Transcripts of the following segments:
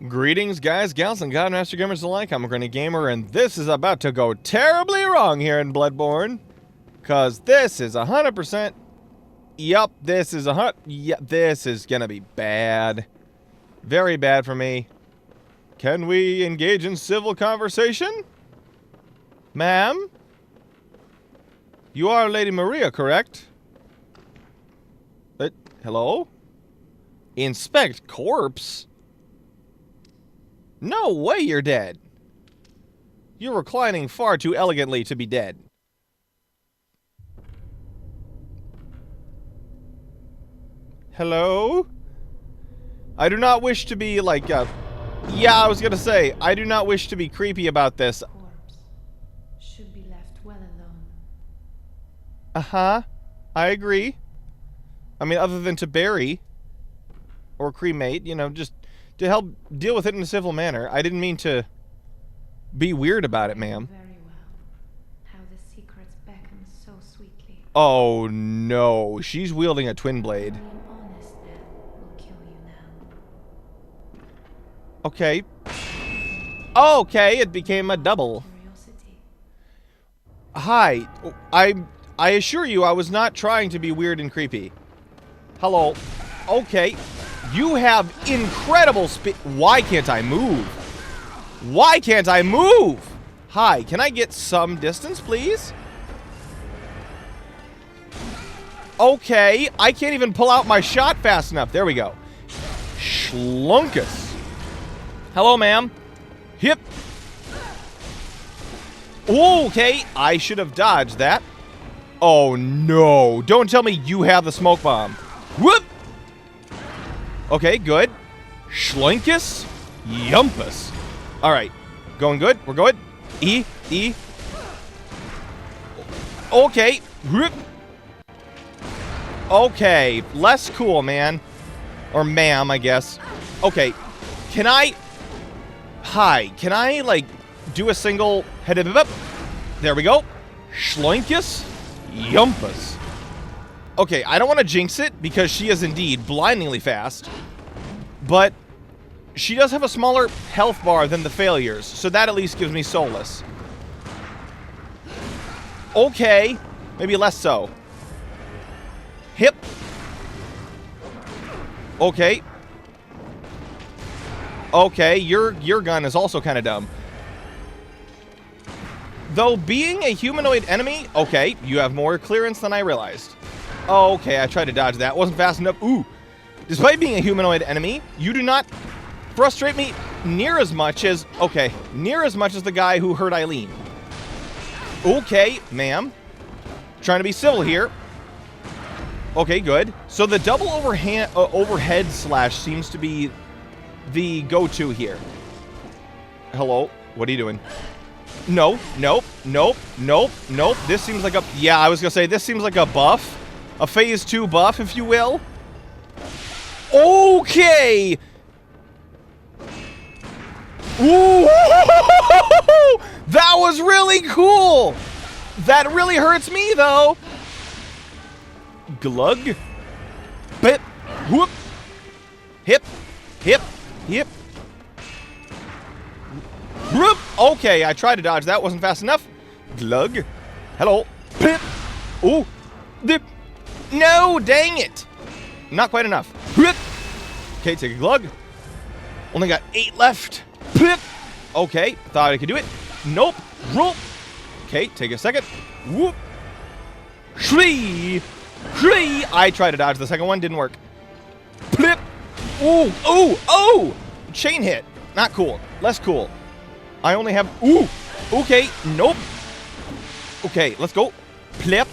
Greetings, guys, gals, and Godmaster gamers alike. I'm a Grinning gamer, and this is about to go terribly wrong here in Bloodborne. Because this is 100%... Yup, this is this is gonna be bad. Very bad for me. Can we engage in civil conversation? Ma'am? You are Lady Maria, correct? Hello? Inspect corpse? No way you're dead. You're reclining far too elegantly to be dead. Hello? I do not wish to be like, yeah, I was gonna say, I do not wish to be creepy about this. Corpse should be left well alone. Uh-huh. I agree. I mean, other than to bury or cremate, you know, just to help deal with it in a civil manner. I didn't mean to be weird about it, ma'am. Very well. How the secrets beckon so sweetly. Oh no, she's wielding a twin blade. Being honest then will kill you now. Okay. Okay, it became a double. Curiosity. Hi, I assure you I was not trying to be weird and creepy. Hello. Okay. You have incredible speed. Why can't I move? Why can't I move? Hi, can I get some distance, please? Okay, I can't even pull out my shot fast enough. There we go. Schlunkus. Hello, ma'am. Hip. Okay, I should have dodged that. Oh, no. Don't tell me you have the smoke bomb. Whoop! Okay, good. Schlunkus. Yumpus. Alright. Going good. We're good. E. Okay. Whoop. Okay. Less cool, man. Or ma'am, I guess. Okay. Can I... Hi. Can I, like, do a single... There we go. Schlunkus. Yumpus. Okay, I don't want to jinx it, because she is indeed blindingly fast. But she does have a smaller health bar than the failures, so that at least gives me solace. Okay, maybe less so. Hip. Okay. Okay, your gun is also kind of dumb. Though being a humanoid enemy, okay, you have more clearance than I realized. Okay, I tried to dodge that. Wasn't fast enough. Ooh. Despite being a humanoid enemy, you do not frustrate me near as much as... Okay, near as much as the guy who hurt Eileen. Okay, ma'am. Trying to be civil here. Okay, good. So the double overhead slash seems to be the go-to here. Hello? What are you doing? No, nope, nope, nope, nope. This seems like a... Yeah, I was gonna say, this seems like a buff. A phase 2 buff, if you will. Okay! Ooh! That was really cool! That really hurts me, though. Glug. Bip. Whoop. Hip. Hip. Hip. Whoop. Okay, I tried to dodge. That wasn't fast enough. Glug. Hello. Pip. Ooh. Dip. No, dang it. Not quite enough. Pip. Okay, take a glug. Only got 8 left. Pip. Okay, thought I could do it. Nope. Rope. Okay, take a second. Whoop. Shree. Shree. I tried to dodge the second one. Didn't work. Plip. Ooh. Ooh. Oh. Chain hit. Not cool. Less cool. I only have... Ooh. Okay. Nope. Okay, let's go. Plip.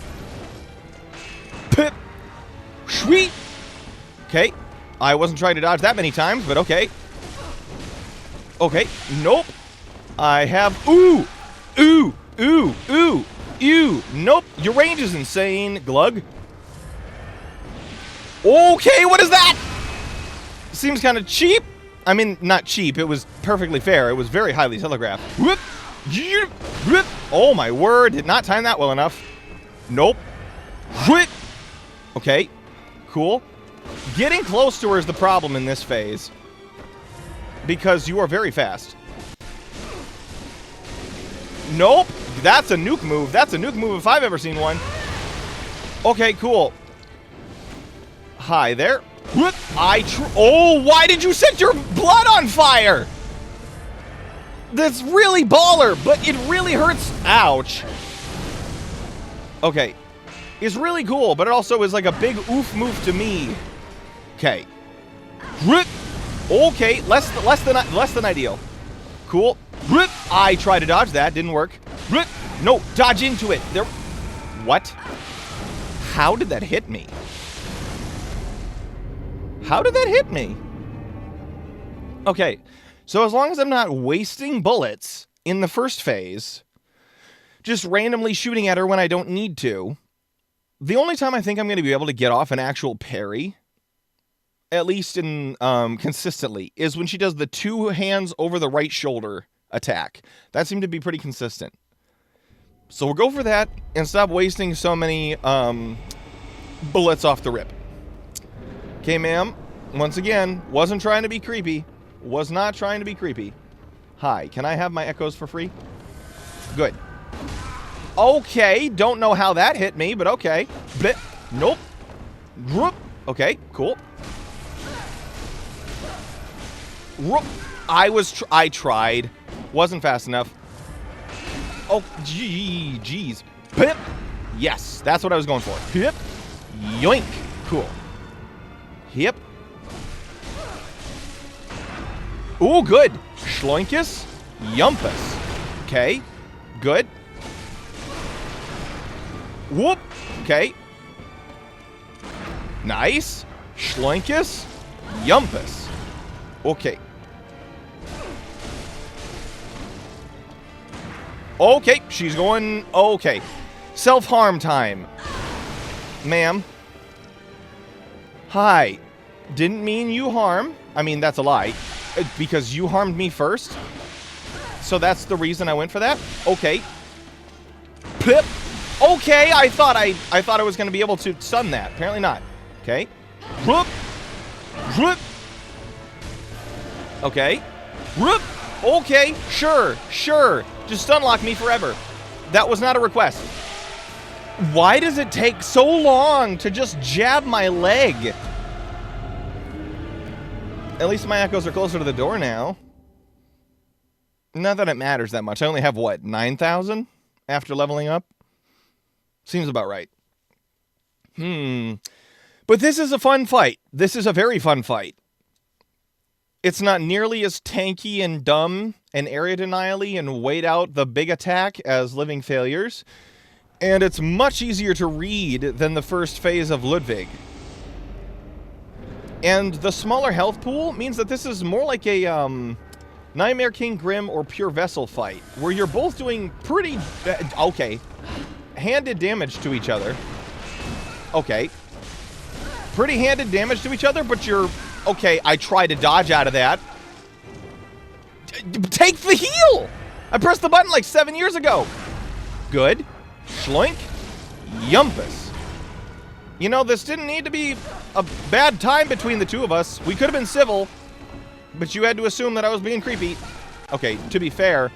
Pip. Sweet. Okay. I wasn't trying to dodge that many times, but okay. Okay. Nope. I have... Ooh. Ooh. Ooh. Ooh. Ew. Nope. Your range is insane, Glug. Okay, what is that? Seems kind of cheap. I mean, not cheap. It was perfectly fair. It was very highly telegraphed. Whoop. Whoop. Oh, my word. Did not time that well enough. Nope. Whoop. Okay. Cool. Getting close to her is the problem in this phase. because you are very fast. Nope. That's a nuke move. That's a nuke move if I've ever seen one. Okay, cool. Hi there. Whoop. Oh, why did you set your blood on fire? That's really baller, but it really hurts. Ouch. Okay. It's really cool, but it also is like a big oof move to me. Okay. Whoop. Okay, less than ideal. Cool. Whoop. I tried to dodge that, didn't work. Whoop. No, dodge into it. There. What? How did that hit me? How did that hit me? Okay, so as long as I'm not wasting bullets in the first phase, just randomly shooting at her when I don't need to, the only time I think I'm going to be able to get off an actual parry, at least in consistently, is when she does the 2 hands over the right shoulder attack. That seemed to be pretty consistent. So we'll go for that and stop wasting so many bullets off the rip. Okay, ma'am. Once again, wasn't trying to be creepy. Was not trying to be creepy. Hi, can I have my echoes for free? Good. Okay, don't know how that hit me, but okay. Blip. Nope. Whoop. Okay, cool. Whoop. I tried. Wasn't fast enough. Oh, jeez. Pip. Yes, that's what I was going for. Pip. Yoink. Cool. Yep. Ooh, good. Schloinkus. Yumpus. Okay. Good. Whoop. Okay. Nice. Schloinkus. Yumpus. Okay. Okay, she's going... Okay. Self-harm time. Ma'am. Hi. Didn't mean you harm. I mean, that's a lie. Because you harmed me first. So that's the reason I went for that? Okay. Pip. Okay, I thought I was going to be able to stun that. Apparently not. Okay. Whoop. Whoop. Okay. Whoop. Okay, sure. Just stun lock me forever. That was not a request. Why does it take so long to just jab my leg? At least my echoes are closer to the door now. Not that it matters that much. I only have, what, 9,000 after leveling up? Seems about right. But this is a fun fight. This is a very fun fight. It's not nearly as tanky and dumb and area denial-y and wait out the big attack as Living Failures. And it's much easier to read than the first phase of Ludwig. And the smaller health pool means that this is more like a Nightmare King Grimm or Pure Vessel fight, where you're both doing pretty... okay. Handed damage to each other. Okay. Pretty handed damage to each other, but you're... Okay, I tried to dodge out of that. Take the heal! I pressed the button like 7 years ago. Good. Schloink. Yumpus. You know, this didn't need to be a bad time between the two of us. We could have been civil, but you had to assume that I was being creepy. Okay, to be fair,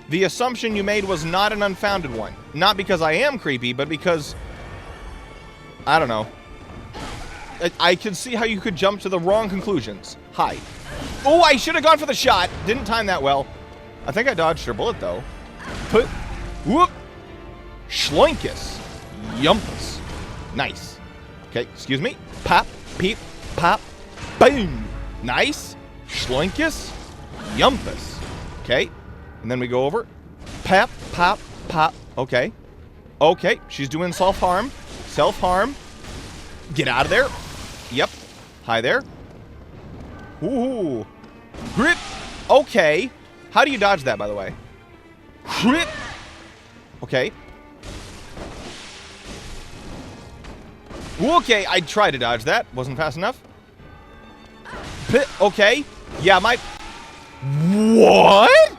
the assumption you made was not an unfounded one. Not because I am creepy, but because... I don't know. I could see how you could jump to the wrong conclusions. Hi. Oh, I should have gone for the shot. Didn't time that well. I think I dodged her bullet, though. Put. Whoop. Schloinkus. Yumpus. Nice. Okay, excuse me. Pop, peep, pop, boom. Nice. Schloinkus. Yumpus. Okay. And then we go over. Pap, pop, pop. Okay. Okay, she's doing self-harm. Self-harm. Get out of there. Yep. Hi there. Ooh. Grip. Okay. How do you dodge that, by the way? Grip. Okay. Okay, I tried to dodge that. Wasn't fast enough. Okay. Yeah, my... What?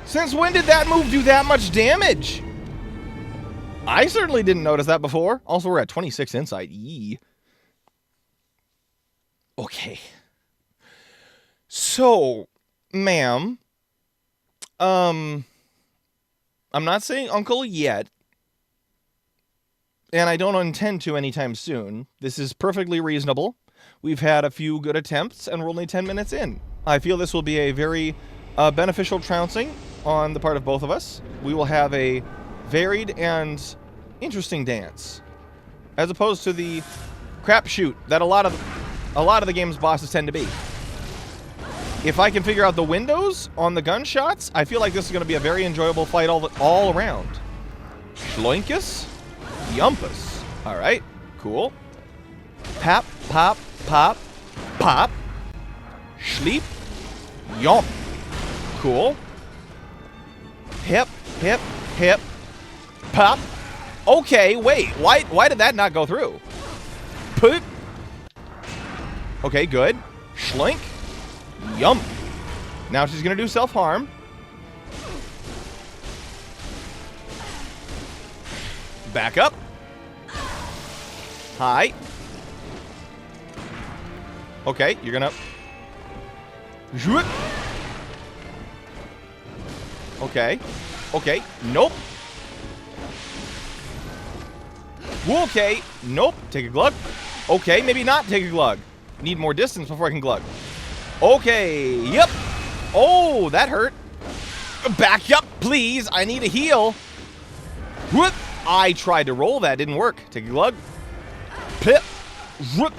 Since when did that move do that much damage? I certainly didn't notice that before. Also, we're at 26 insight. Yee. Okay. So, ma'am, I'm not saying uncle yet, and I don't intend to anytime soon. This is perfectly reasonable. We've had a few good attempts, and we're only 10 minutes in. I feel this will be a very beneficial trouncing on the part of both of us. We will have a varied and interesting dance, as opposed to the crapshoot that a lot of the game's bosses tend to be. If I can figure out the windows on the gunshots, I feel like this is going to be a very enjoyable fight all around. Schloinkus, Yumpus. All right, cool. Pap, pop, pop, pop. Sleep, yomp. Cool. Hip, hip, hip. Pop. Okay, wait. Why did that not go through? Poop. Okay, good. Schlink. Yump. Now she's going to do self-harm. Back up. Hi. Okay, you're going to... Okay. Okay. Nope. Okay. Nope. Take a glug. Okay, maybe not take a glug. Need more distance before I can glug. Okay. Yep. Oh, that hurt. Back up, please. I need a heal. Whoop. I tried to roll that. Didn't work. Take a glug. Pip. Whoop.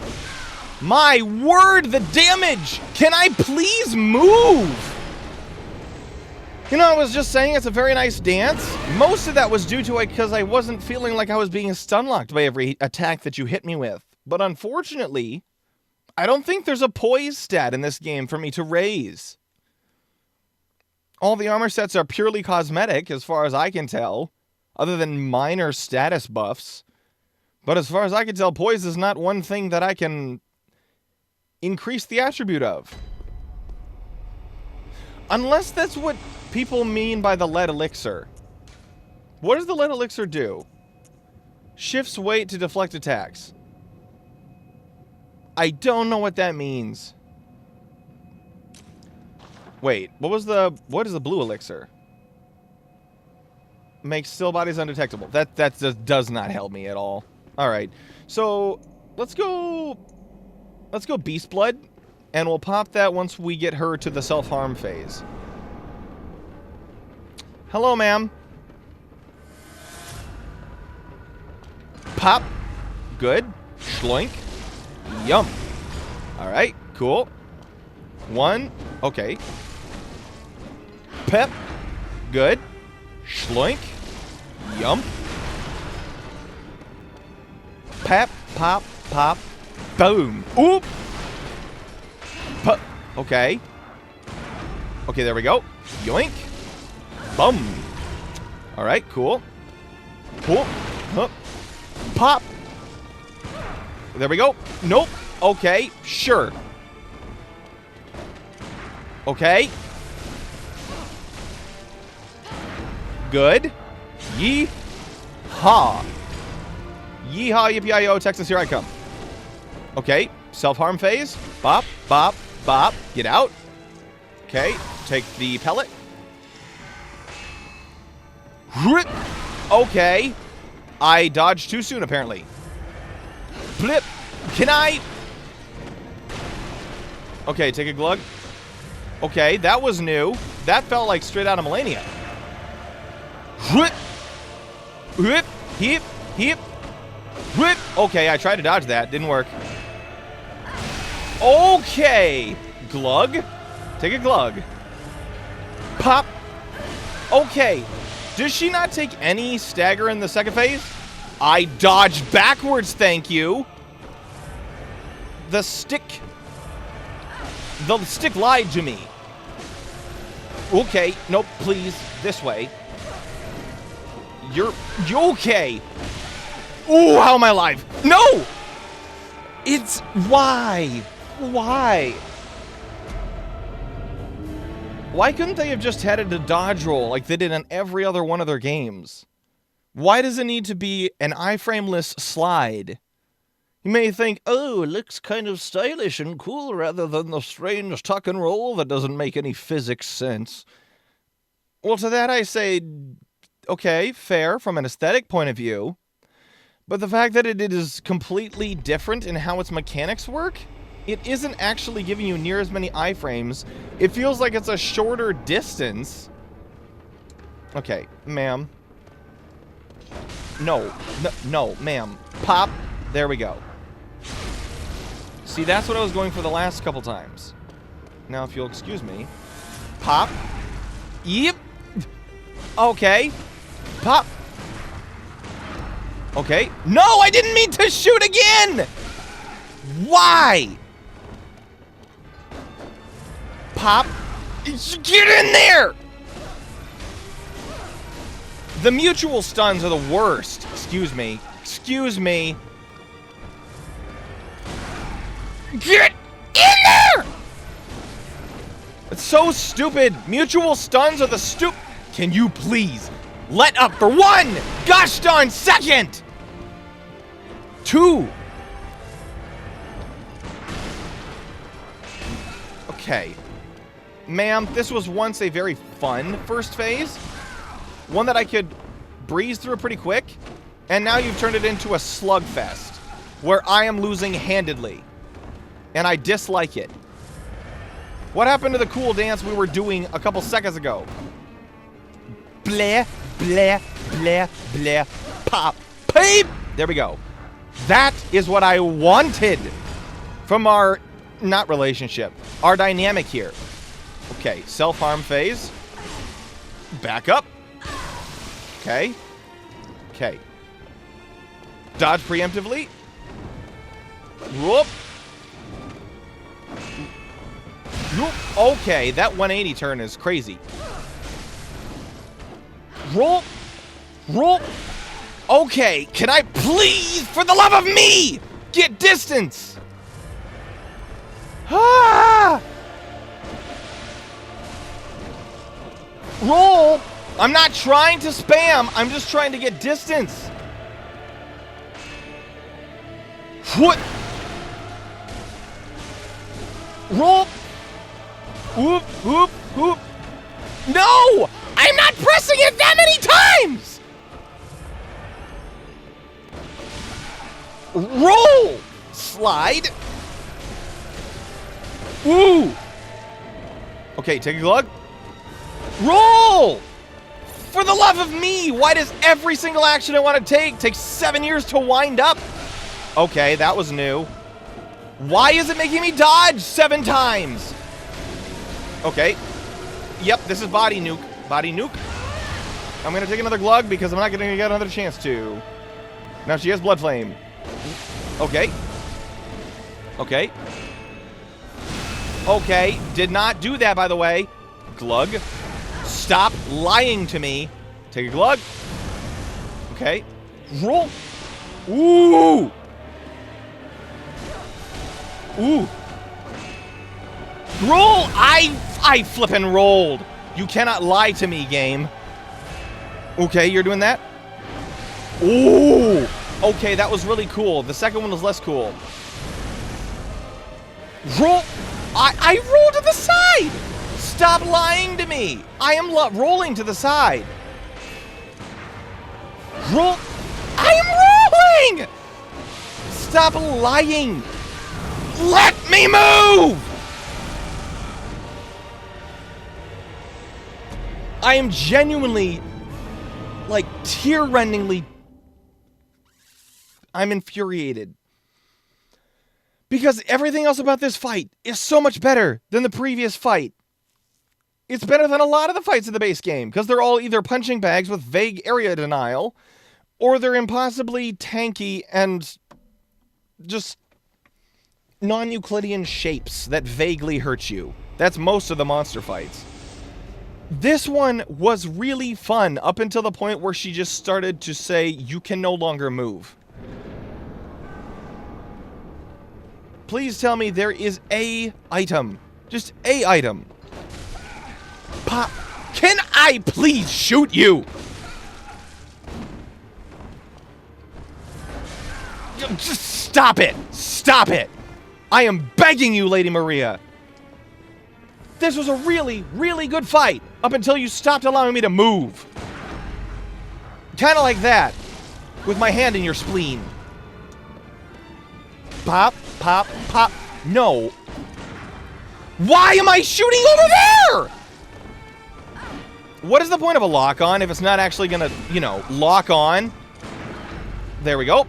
My word, the damage! Can I please move? You know, I was just saying it's a very nice dance. Most of that was due to it because I wasn't feeling like I was being stun-locked by every attack that you hit me with. But unfortunately, I don't think there's a poise stat in this game for me to raise. All the armor sets are purely cosmetic, as far as I can tell, other than minor status buffs. But as far as I can tell, poise is not one thing that I can increase the attribute of. Unless that's what people mean by the lead elixir. What does the lead elixir do? Shifts weight to deflect attacks. I don't know what that means. Wait, what is the blue elixir? Makes still bodies undetectable. That just does not help me at all. Alright, so let's go Beast Blood, and we'll pop that once we get her to the self-harm phase. Hello, ma'am. Pop. Good. Schloink. Yum. Alright, cool. One. Okay. Pep. Good. Schloink. Yum. Pap. Pop. Pop. Boom. Oop. Okay. Okay, there we go. Yoink. Bum. Alright, cool. Cool. Huh. Pop. There we go. Nope. Okay, sure. Okay. Good. Yee-haw. Yee-haw, yippee-yi-yo, Texas, here I come. Okay, self-harm phase. Bop, bop, bop. Get out. Okay, take the pellet. Okay. I dodged too soon, apparently. Flip. Can I? Okay, take a glug. Okay, that was new. That felt like straight out of Millennia. Whip. Whip. Hip. Hip. Whip. Okay, I tried to dodge that. Didn't work. Okay. Glug. Take a glug. Pop. Okay. Does she not take any stagger in the second phase? I dodged backwards, thank you. The stick lied to me. Okay, nope, please, this way. You okay? Ooh, how am I alive? No! It's why? Why? Why couldn't they have just had it a dodge roll like they did in every other one of their games? Why does it need to be an iframeless slide? You may think, oh, it looks kind of stylish and cool rather than the strange tuck and roll that doesn't make any physics sense. Well, to that I say, okay, fair from an aesthetic point of view. But the fact that it is completely different in how its mechanics work, it isn't actually giving you near as many iframes. It feels like it's a shorter distance. Okay, ma'am. No, ma'am. Pop. There we go. See, that's what I was going for the last couple times. Now, if you'll excuse me. Pop. Yep. Okay. Pop. Okay. No, I didn't mean to shoot again! Why? Pop. Get in there! The mutual stuns are the worst. Excuse me. Excuse me. Get in there! It's so stupid. Mutual stuns are the Can you please let up for one gosh darn second? Two. Okay. Ma'am, this was once a very fun first phase. One that I could breeze through pretty quick. And now you've turned it into a slugfest where I am losing handedly. And I dislike it. What happened to the cool dance we were doing a couple seconds ago? Blah, blah, blah, blah, pop, peep! There we go. That is what I wanted from our, not relationship, our dynamic here. Okay, self-harm phase. Back up. Okay. Okay. Dodge preemptively. Whoop. Whoop. Okay, that 180 turn is crazy. Roll. Roll. Okay, can I please, for the love of me, get distance? Ah! Roll. I'm not trying to spam. I'm just trying to get distance. What? Roll. Whoop, whoop, whoop. No! I'm not pressing it that many times! Roll! Slide. Woo! Okay, take a glug. Roll! For the love of me, why does every single action I want to take 7 years to wind up? Okay, that was new. Why is it making me dodge 7 times? Okay. Yep, this is body nuke. Body nuke. I'm going to take another glug because I'm not going to get another chance to. Now she has blood flame. Okay. Okay. Okay. Did not do that, by the way. Glug. Stop lying to me. Take a glug. Okay. Roll. Ooh. Ooh. Roll! I flippin' rolled. You cannot lie to me, game. Okay, you're doing that? Ooh! Okay, that was really cool. The second one was less cool. Roll! I rolled to the side! Stop lying to me! I am rolling to the side. Roll! I am rolling! Stop lying! Let me move! I am genuinely, like, tear-rendingly, I'm infuriated. Because everything else about this fight is so much better than the previous fight. It's better than a lot of the fights in the base game, because they're all either punching bags with vague area denial, or they're impossibly tanky and just non-Euclidean shapes that vaguely hurt you. That's most of the monster fights. This one was really fun up until the point where she just started to say, you can no longer move. Please tell me there is a item. Just a item. Pop. Can I please shoot you? Just Stop it! Stop it! I am begging you, Lady Maria. This was a really, really good fight up until you stopped allowing me to move. Kind of like that, with my hand in your spleen. Pop, pop, pop. No. Why am I shooting over there? What is the point of a lock-on if it's not actually gonna, you know, lock on? There we go.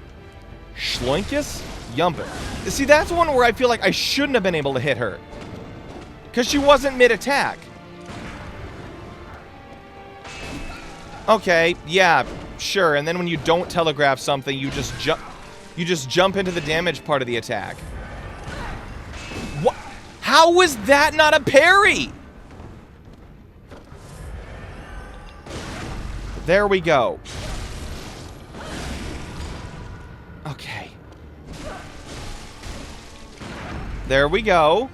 Schloinkus Yumpin. See, that's one where I feel like I shouldn't have been able to hit her. Because she wasn't mid-attack. Okay, yeah, sure. And then when you don't telegraph something, you just jump into the damage part of the attack. What? How was that not a parry? There we go. Okay. There we go.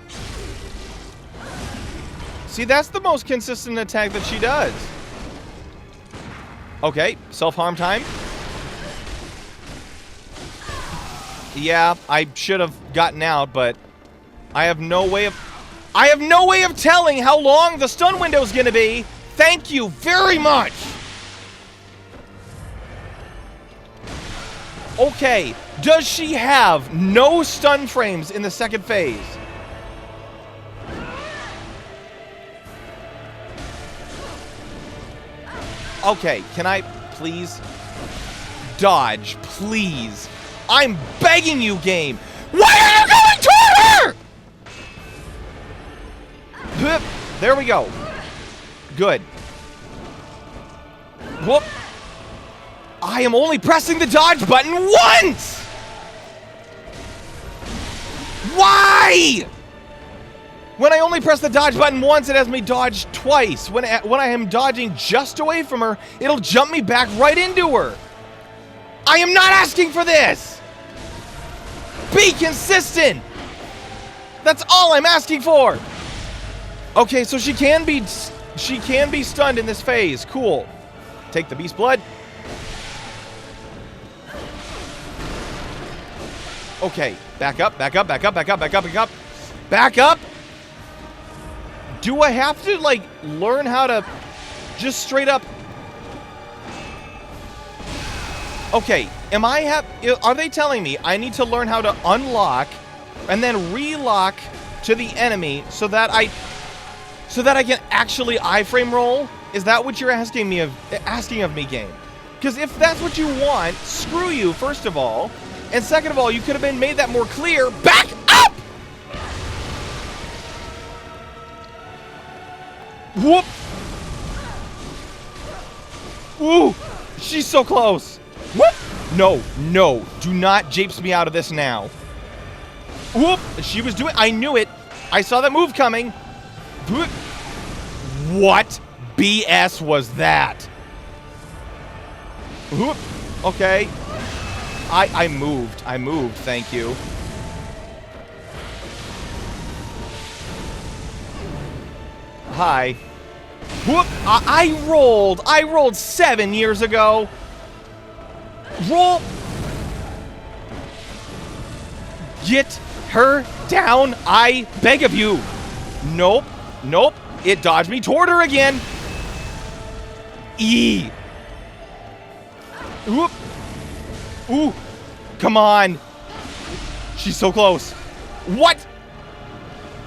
See, that's the most consistent attack that she does. Okay, self-harm time. Yeah, I should have gotten out, but I have no way of telling how long the stun window is going to be. Thank you very much. Okay, does she have no stun frames in the second phase? Okay, can I please dodge, please? I'm begging you, game. Why are you going toward her? There we go. Good. Whoop. I am only pressing the dodge button once! Why? When I only press the dodge button once, it has me dodge twice. When I am dodging just away from her, it'll jump me back right into her. I am not asking for this! Be consistent! That's all I'm asking for! Okay, so she can be stunned in this phase. Cool. Take the beast blood. Okay, back up, back up, back up, back up, back up, back up. Back up! Do I have to, like, learn how to just straight up... Okay, are they telling me I need to learn how to unlock and then relock to the enemy so that I can actually iframe roll? Is that what you're asking of me, game? Because if that's what you want, screw you, first of all. And second of all, you could have made that more clear. Back up! Whoop! Ooh! She's so close! Whoop! No, no, do not japes me out of this now. Whoop! She was doing... I knew it. I saw that move coming. Whoop. What BS was that? Whoop! Okay. I moved, thank you. Hi. Whoop! I rolled 7 years ago. Roll! Get her down, I beg of you. Nope, nope, it dodged me toward her again. E. Whoop! Ooh, come on. She's so close. What?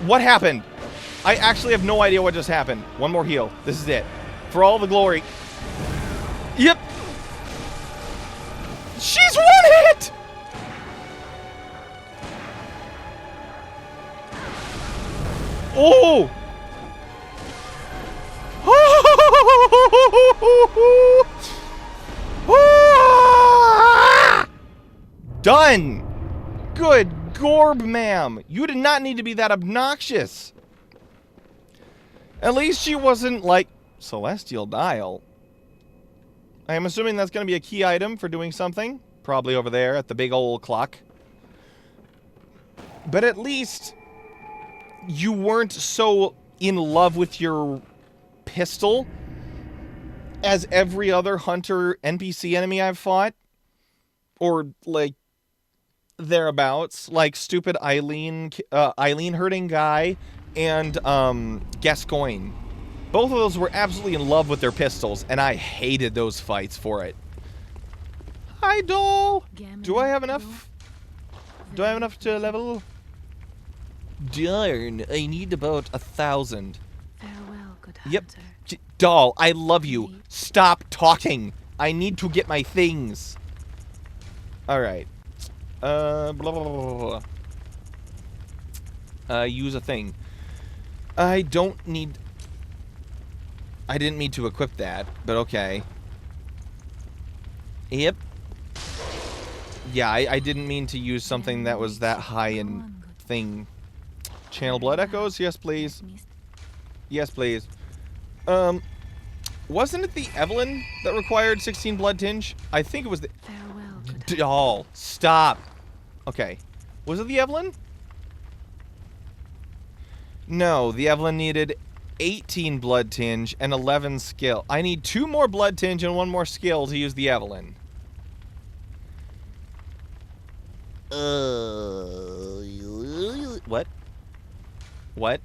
What happened? I actually have no idea what just happened. One more heal. This is it. For all the glory. Yep. She's one hit! Oh! Done! Good gorb, ma'am. You did not need to be that obnoxious. At least she wasn't like Celestial Dial. I am assuming that's going to be a key item for doing something. Probably over there at the big old clock. But at least you weren't so in love with your pistol as every other hunter NPC enemy I've fought. Or, like, thereabouts, like stupid Eileen hurting guy, and Gascoigne. Both of those were absolutely in love with their pistols, and I hated those fights for it. Hi, doll. Do I have enough? Do I have enough to level? Darn, I need about 1,000. Farewell, good Yep. hunter. Doll, I love you. Stop talking. I need to get my things. Alright. Blah, blah, blah, blah. Use a thing. I don't need... I didn't mean to equip that, but okay. Yep. Yeah, I didn't mean to use something that was that high in thing. Channel blood echoes? Yes, please. Yes, please. Wasn't it the Evelyn that required 16 blood tinge? I think it was the... Farewell, good hunter. Doll, stop. Okay. Was it the Evelyn? No, the Evelyn needed 18 blood tinge and 11 skill. I need 2 more blood tinge and 1 more skill to use the Evelyn. What? What?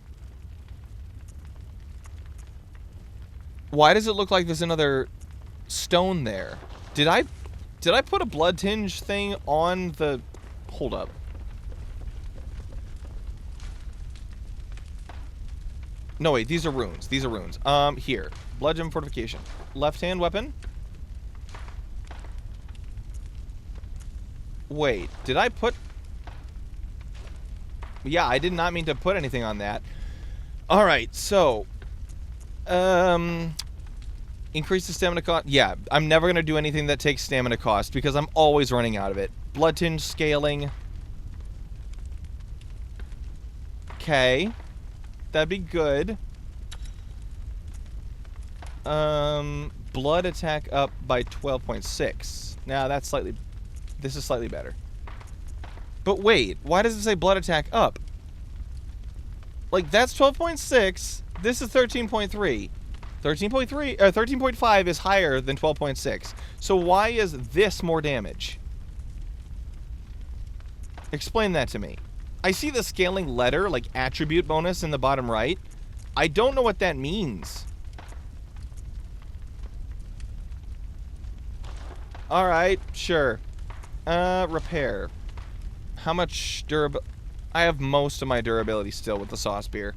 Why does it look like there's another stone there? Did I put a blood tinge thing on the... Hold up. No, wait, these are runes. These are runes. Here. Blood gem fortification. Left-hand weapon. Wait, did I put... Yeah, I did not mean to put anything on that. Alright, so... Increase the stamina cost. Yeah, I'm never going to do anything that takes stamina cost because I'm always running out of it. Blood tinge scaling. Okay. That'd be good. Blood attack up by 12.6. Now that's slightly... This is slightly better. But wait, why does it say blood attack up? Like, that's 12.6. This is 13.3. 13.3, 13.5 is higher than 12.6. So why is this more damage? Explain that to me. I see the scaling letter, like attribute bonus in the bottom right. I don't know what that means. Alright, sure. Repair. How much durability? I have most of my durability still with the saw spear.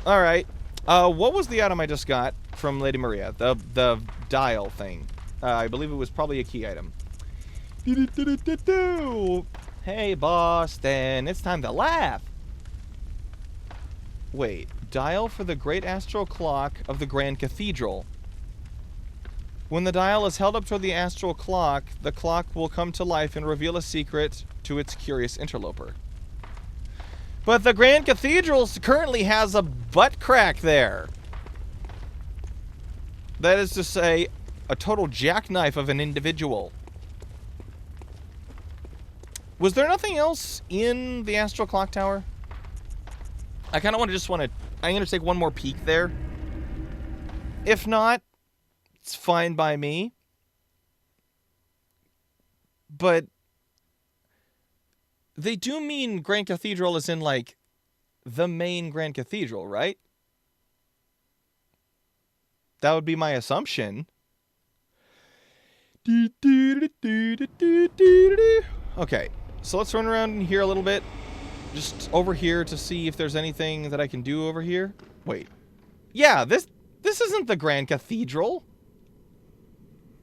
Alright. What was the item I just got from Lady Maria? The dial thing. I believe it was probably a key item. Hey, Boston. It's time to laugh. Wait. Dial for the Great Astral Clock of the Grand Cathedral. When the dial is held up toward the astral clock, the clock will come to life and reveal a secret to its curious interloper. But the Grand Cathedral currently has a butt crack there. That is to say, a total jackknife of an individual. Was there nothing else in the Astral Clock Tower? I kind of want to... I'm going to take one more peek there. If not, it's fine by me. But they do mean Grand Cathedral is in, like, the main Grand Cathedral, right? That would be my assumption. Okay, so let's run around in here a little bit. Just over here to see if there's anything that I can do over here. Wait. Yeah, this isn't the Grand Cathedral.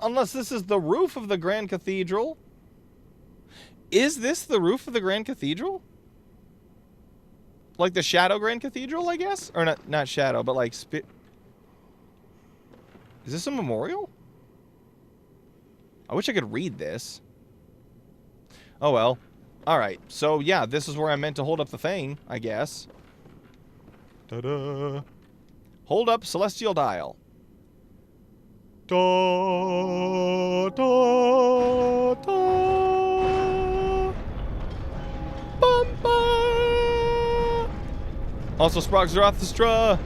Unless this is the roof of the Grand Cathedral. Is this the roof of the Grand Cathedral? Like the Shadow Grand Cathedral, I guess? Or not Shadow, but like... Is this a memorial? I wish I could read this. Oh well. Alright, so yeah, this is where I meant to hold up the thing, I guess. Ta-da! Hold up Celestial Dial. Da, da, da. Bum, ba. Also, Sprog's Orchestra.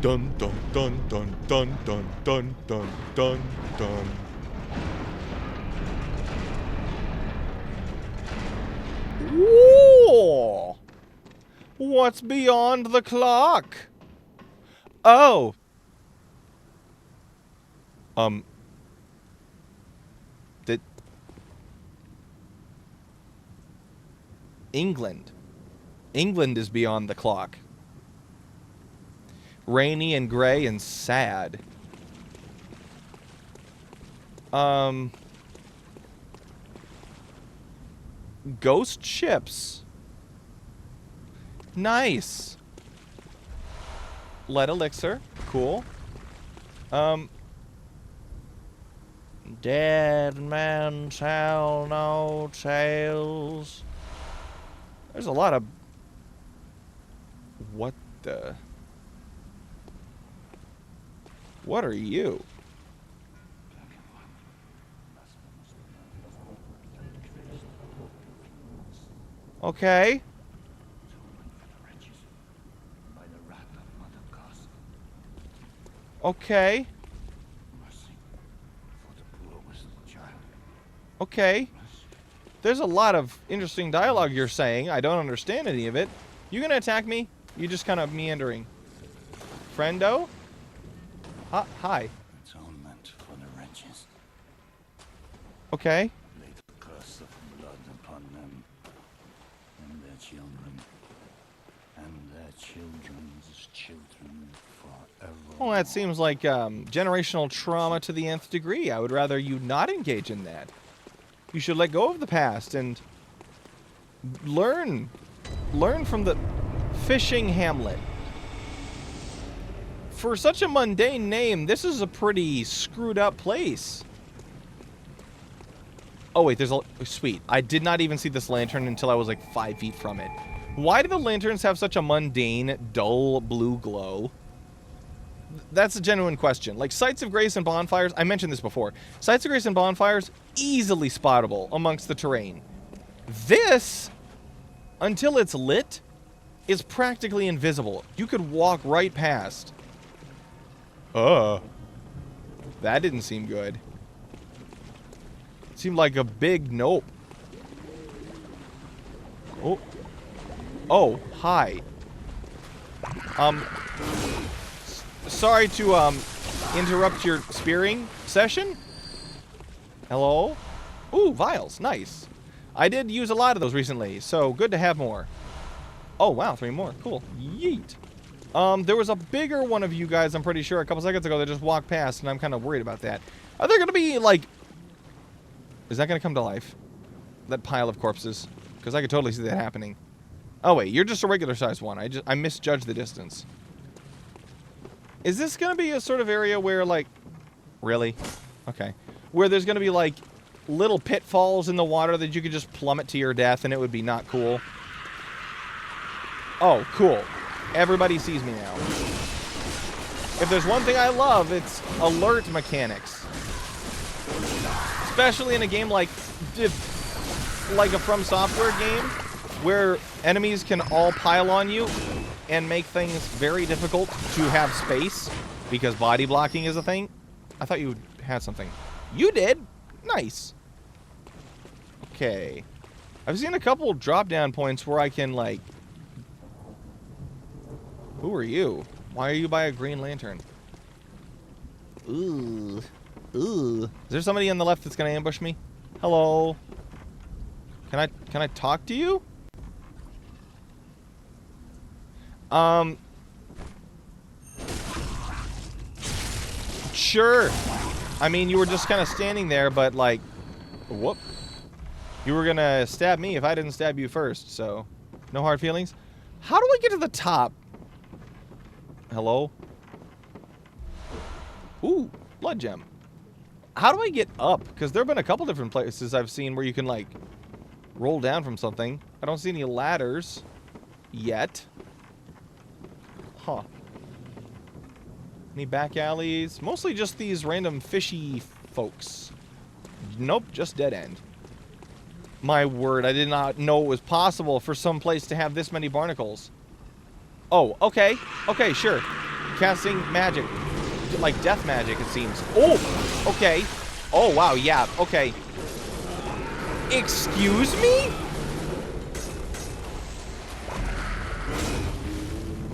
Dun dun dun dun dun dun dun dun dun dun. Whoa! What's beyond the clock? Oh. England. England is beyond the clock. Rainy and gray and sad. Ghost ships. Nice. Lead elixir. Cool. Dead men tell no tales. There's a lot of... What the... What are you? Okay. Okay. Okay. There's a lot of interesting dialogue you're saying. I don't understand any of it. You gonna attack me? You just kind of meandering. Friendo? Hi. Atonement for the wretches. Okay. Lay the curse of blood upon them and their children and their children's children forever. Well, that seems like generational trauma to the nth degree. I would rather you not engage in that. You should let go of the past and learn from the fishing hamlet. For such a mundane name, this is a pretty screwed up place. Oh wait, there's a... Sweet. I did not even see this lantern until I was like 5 feet from it. Why do the lanterns have such a mundane, dull blue glow? That's a genuine question. Like, sites of grace and bonfires, I mentioned this before. Sites of grace and bonfires, easily spottable amongst the terrain. This, until it's lit, is practically invisible. You could walk right past. That didn't seem good. It seemed like a big nope. Oh, hi. Sorry to interrupt your spearing session. Hello? Ooh, vials. Nice. I did use a lot of those recently, so good to have more. Oh, wow, 3 more. Cool. Yeet. There was a bigger one of you guys, I'm pretty sure, a couple seconds ago that just walked past, and I'm kind of worried about that. Are there going to be, like... Is that going to come to life? That pile of corpses? Because I could totally see that happening. Oh, wait, you're just a regular-sized one. I misjudged the distance. Is this going to be a sort of area where, like... Really? Okay. Where there's going to be, like, little pitfalls in the water that you could just plummet to your death and it would be not cool? Oh, cool. Everybody sees me now. If there's one thing I love, it's alert mechanics. Especially in a game like a From Software game, where enemies can all pile on you and make things very difficult to have space, because body blocking is a thing. I thought you had something. You did? Nice. Okay. I've seen a couple drop-down points where I can, like... Who are you? Why are you by a green lantern? Ooh. Ooh. Is there somebody on the left that's gonna ambush me? Hello? Can I talk to you? Sure. I mean, you were just kind of standing there, but like... Whoop. You were gonna stab me if I didn't stab you first, so... No hard feelings. How do I get to the top? Hello? Ooh, blood gem. How do I get up? Because there have been a couple different places I've seen where you can, like, roll down from something. I don't see any ladders yet. Huh. Any back alleys? Mostly just these random fishy folks. Nope, just dead end. My word, I did not know it was possible for some place to have this many barnacles. Oh, okay. Okay, sure. Casting magic. Like death magic, it seems. Oh, okay. Oh, wow, yeah, okay. Excuse me?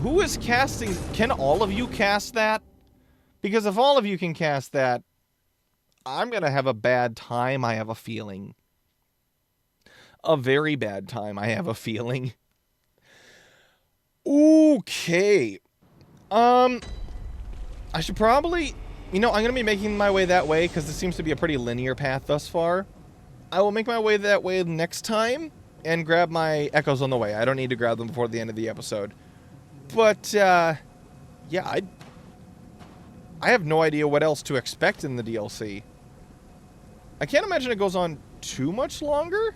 Who is casting? Can all of you cast that? Because if all of you can cast that, I'm going to have a bad time, I have a feeling. A very bad time, I have a feeling. Okay. I should probably... You know, I'm going to be making my way that way because this seems to be a pretty linear path thus far. I will make my way that way next time and grab my echoes on the way. I don't need to grab them before the end of the episode. But, yeah, I have no idea what else to expect in the DLC. I can't imagine it goes on too much longer.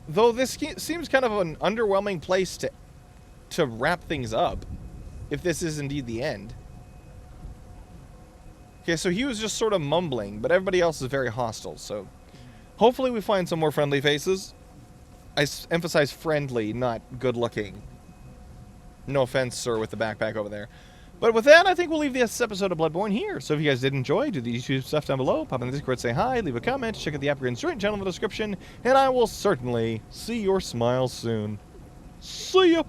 Though this seems kind of an underwhelming place to wrap things up, if this is indeed the end. Okay, so he was just sort of mumbling, but everybody else is very hostile, so... Hopefully we find some more friendly faces. I emphasize friendly, not good-looking. No offense, sir, with the backpack over there. But with that, I think we'll leave this episode of Bloodborne here. So if you guys did enjoy, do the YouTube stuff down below. Pop in the Discord, say hi, leave a comment, check out the Apkinz joint channel in the description, and I will certainly see your smile soon. See ya!